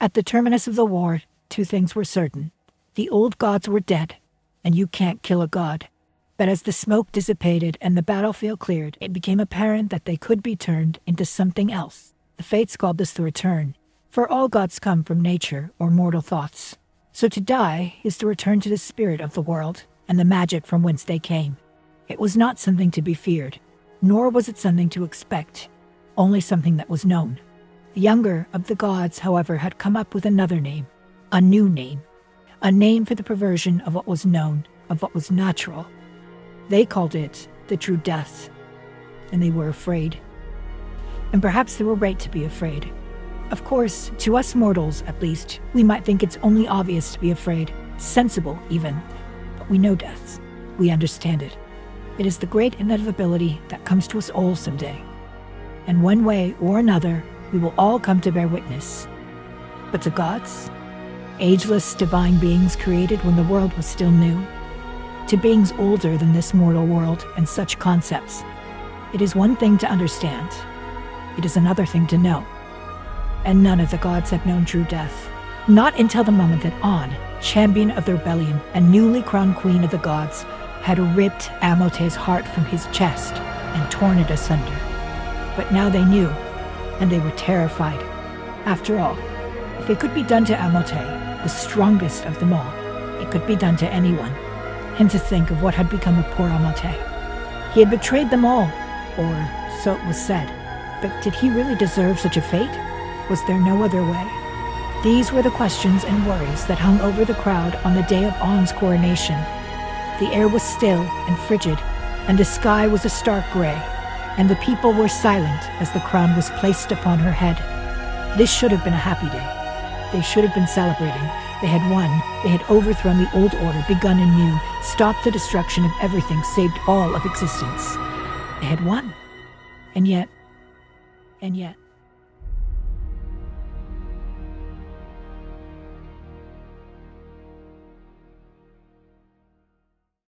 At the terminus of the war, two things were certain. The old gods were dead, and you can't kill a god. But as the smoke dissipated and the battlefield cleared, it became apparent that they could be turned into something else. The fates called this the return, for all gods come from nature or mortal thoughts. So to die is to return to the spirit of the world and the magic from whence they came. It was not something to be feared, nor was it something to expect, only something that was known. The younger of the gods, however, had come up with another name, a new name, a name for the perversion of what was known, of what was natural. They called it the true death, and they were afraid. And perhaps they were right to be afraid. Of course, to us mortals, at least, we might think it's only obvious to be afraid, sensible even, but we know death. We understand it. It is the great inevitability that comes to us all someday. And one way or another, we will all come to bear witness. But to gods? Ageless divine beings created when the world was still new? To beings older than this mortal world and such concepts? It is one thing to understand. It is another thing to know. And none of the gods had known true death. Not until the moment that On, champion of the rebellion and newly crowned queen of the gods, had ripped Amote's heart from his chest and torn it asunder. But now they knew, and they were terrified. After all, if it could be done to Amote, the strongest of them all, it could be done to anyone. And to think of what had become of poor Amote. He had betrayed them all, or so it was said. But did he really deserve such a fate? Was there no other way? These were the questions and worries that hung over the crowd on the day of On's coronation. The air was still and frigid, and the sky was a stark gray, and the people were silent as the crown was placed upon her head. This should have been a happy day. They should have been celebrating. They had won. They had overthrown the old order, begun anew, stopped the destruction of everything, saved all of existence. They had won. And yet...